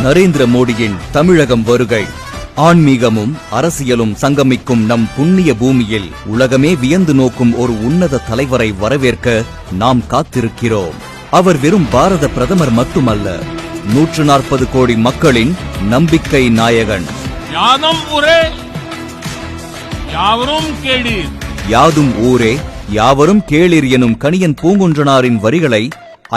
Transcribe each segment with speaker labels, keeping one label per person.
Speaker 1: நரேந்திர மோடியின் தமிழகம் வருகை. ஆன்மீகமும் அரசியலும் சங்கமிக்கும் நம் புண்ணிய பூமியில் உலகமே வியந்து நோக்கும் ஒரு உன்னத தலைவரை வரவேற்க நாம் காத்திருக்கிறோம். அவர் வெறும் பாரத பிரதமர் மட்டுமல்ல, 140 கோடி மக்களின் நம்பிக்கை நாயகன். யாதும் ஊரே யாவரும் கேளீர் எனும் கணியன் பூங்குன்றனாரின் வரிகளை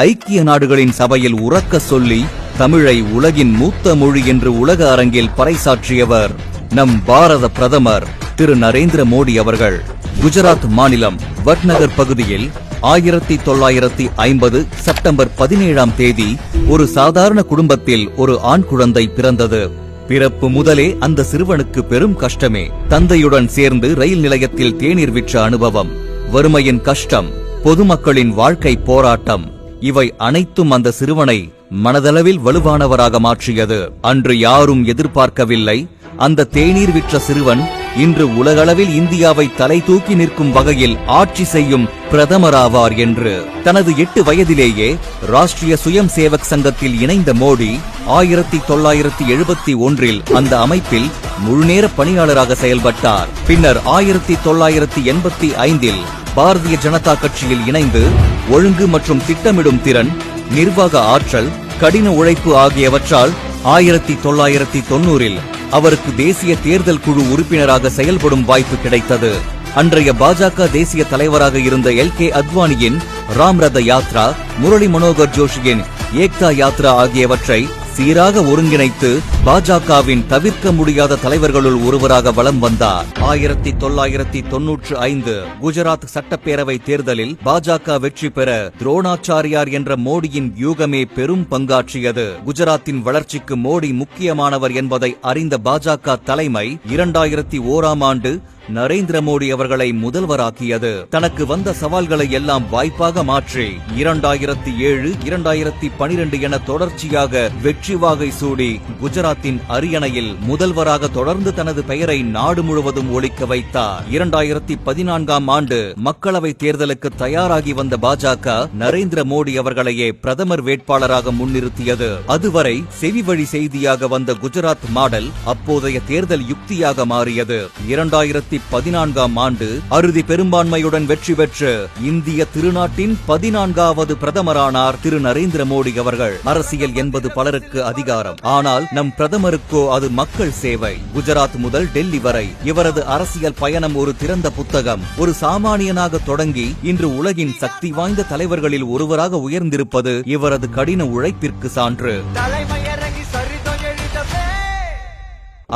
Speaker 1: ஐக்கிய நாடுகளின் சபையில் உறக்க சொல்லி தமிழை உலகின் மூத்த மொழி என்று உலக அரங்கில் பறைசாற்றியவர் நம் பாரத பிரதமர் திரு நரேந்திர மோடி அவர்கள். குஜராத் மாநிலம் வட்நகர் பகுதியில் 1950 செப்டம்பர் 17ஆம் தேதி ஒரு சாதாரண குடும்பத்தில் ஒரு ஆண் குழந்தை பிறந்தது. பிறப்பு முதலே அந்த சிறுவனுக்கு பெரும் கஷ்டமே. தந்தையுடன் சேர்ந்து ரயில் நிலையத்தில் தேநீர் விற்ற அனுபவம், வறுமையின் கஷ்டம், பொதுமக்களின் வாழ்க்கை போராட்டம், இவை அனைத்தும் அந்த சிறுவனை மனதளவில் வலுவானவராக மாற்றியது. அன்று யாரும் எதிர்பார்க்கவில்லை, அந்த தேநீர் விற்ற சிறுவன் இன்று உலகளவில் இந்தியாவை தலை தூக்கி நிற்கும் வகையில் ஆட்சி செய்யும் பிரதமராவார் என்று. தனது 8 வயதிலேயே ராஷ்டிரிய சுயம் சேவக் சங்கத்தில் இணைந்த மோடி 1971 அந்த அமைப்பில் முழுநேர பணியாளராக செயல்பட்டார். பின்னர் 1985 பாரதிய ஜனதா கட்சியில் இணைந்து ஒழுங்கு மற்றும் திட்டமிடும் திறன், நிர்வாக ஆற்றல், கடின உழைப்பு ஆகியவற்றால் 1990 அவருக்கு தேசிய தேர்தல் குழு உறுப்பினராக செயல்படும் வாய்ப்பு கிடைத்தது. அன்றைய பாஜக தேசிய தலைவராக இருந்த LK அத்வானியின் ராம்ரத யாத்ரா, முரளி மனோகர் ஜோஷியின் ஏக்தா யாத்ரா ஆகியவற்றை சீராக ஒருங்கிணைத்து பாஜகவின் தவிர்க்க முடியாத தலைவர்களுள் ஒருவராக வலம் வந்தார். 1995 குஜராத் சட்டப்பேரவை தேர்தலில் பாஜக வெற்றி பெற துரோணாச்சாரியார் என்ற மோடியின் வியூகமே பெரும் பங்காற்றியது. குஜராத்தின் வளர்ச்சிக்கு மோடி முக்கியமானவர் என்பதை அறிந்த பாஜக தலைமை 2001ஆம் ஆண்டு நரேந்திர மோடி அவர்களை முதல்வராக்கியது. தனக்கு வந்த சவால்களை எல்லாம் வாய்ப்பாக மாற்றி 2007, 2012 என தொடர்ச்சியாக வெற்றி வாகை சூடி குஜராத்தின் அரியணையில் முதல்வராக தொடர்ந்து தனது பெயரை நாடு முழுவதும் ஒலிக்க வைத்தார். 2014ஆம் ஆண்டு மக்களவை தேர்தலுக்கு தயாராகி வந்த பாஜக நரேந்திர மோடி அவர்களையே பிரதமர் வேட்பாளராக முன்னிறுத்தியது. அதுவரை செவி வழி செய்தியாக வந்த குஜராத் மாடல் அப்போதைய தேர்தல் யுக்தியாக மாறியது. 2014ஆம் ஆண்டு அறுதி பெரும்பான்மையுடன் வெற்றி பெற்று இந்திய திருநாட்டின் 14வது பிரதமரானார் திரு நரேந்திர மோடி அவர்கள். அரசியல் என்பது பலருக்கு அதிகாரம், ஆனால் நம் பிரதமருக்கோ அது மக்கள் சேவை. குஜராத் முதல் டெல்லி வரை இவரது அரசியல் பயணம் ஒரு திறந்த புத்தகம். ஒரு சாமானியனாக தொடங்கி இன்று உலகின் சக்தி வாய்ந்த தலைவர்களில் ஒருவராக உயர்ந்திருப்பது இவரது கடின உழைப்பிற்கு சான்று.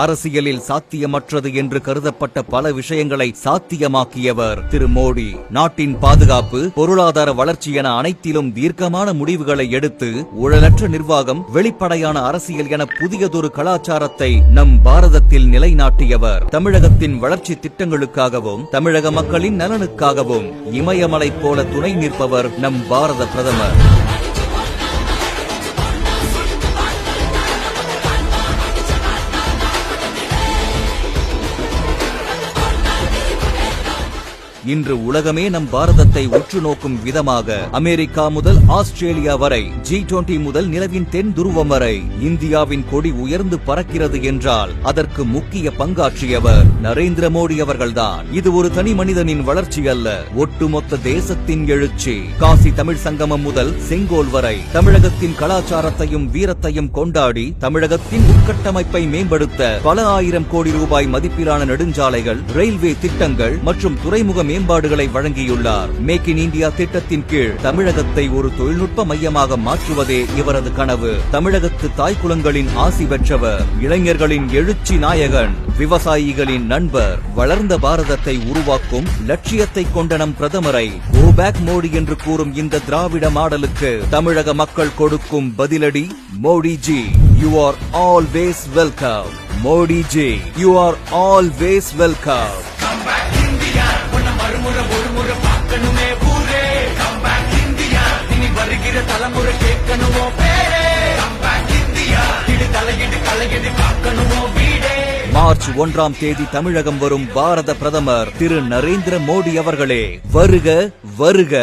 Speaker 1: அரசியலில் சாத்தியமற்றது என்று கருதப்பட்ட பல விஷயங்களை சாத்தியமாக்கியவர் திரு மோடி. நாட்டின் பாதுகாப்பு, பொருளாதார வளர்ச்சி என அனைத்திலும் தீர்க்கமான முடிவுகளை எடுத்து ஊழலற்ற நிர்வாகம், வெளிப்படையான அரசியல் என புதியதொரு கலாச்சாரத்தை நம் பாரதத்தில் நிலைநாட்டியவர். தமிழகத்தின் வளர்ச்சி திட்டங்களுக்காகவும் தமிழக மக்களின் நலனுக்காகவும் இமயமலை போல துணை நிற்பவர் நம் பாரத பிரதமர். இன்று உலகமே நம் பாரதத்தை உற்று நோக்கும் விதமாக அமெரிக்கா முதல் ஆஸ்திரேலியா வரை, G20 முதல் நிலவின் தென் துருவம் வரை இந்தியாவின் கொடி உயர்ந்து பறக்கிறது என்றால் அதற்கு முக்கிய பங்காற்றியவர் நரேந்திர மோடி அவர்கள்தான். இது ஒரு தனி மனிதனின் வளர்ச்சி அல்ல, ஒட்டுமொத்த தேசத்தின் எழுச்சி. காசி தமிழ் சங்கமம் முதல் செங்கோல் வரை தமிழகத்தின் கலாச்சாரத்தையும் வீரத்தையும் கொண்டாடி தமிழகத்தின் உட்கட்டமைப்பை மேம்படுத்த பல ஆயிரம் கோடி ரூபாய் மதிப்பிலான நெடுஞ்சாலைகள், ரயில்வே திட்டங்கள் மற்றும் துறைமுக மேம்பாடுகளை வழங்கியுள்ளார். மேக் இன் இந்தியா திட்டத்தின் கீழ் தமிழகத்தை ஒரு தொழில்நுட்ப மையமாக மாற்றுவதே இவரது கனவு. தமிழகத்து தாய்குலங்களின் ஆசி பெற்றவர், இளைஞர்களின் எழுச்சி நாயகன், விவசாயிகளின் நண்பர். வளர்ந்த பாரதத்தை உருவாக்கும் லட்சியத்தை கொண்ட நம் பிரதமரை கோ பேக் மோடி என்று கூறும் இந்த திராவிட மாடலுக்கு தமிழக மக்கள் கொடுக்கும் பதிலடி Modiji. You are always welcome. Modiji, you are always welcome. March 1ஆம் தேதி தமிழகம் வரும் பாரத பிரதமர் திரு நரேந்திர மோடி அவர்களே, வருக வருக.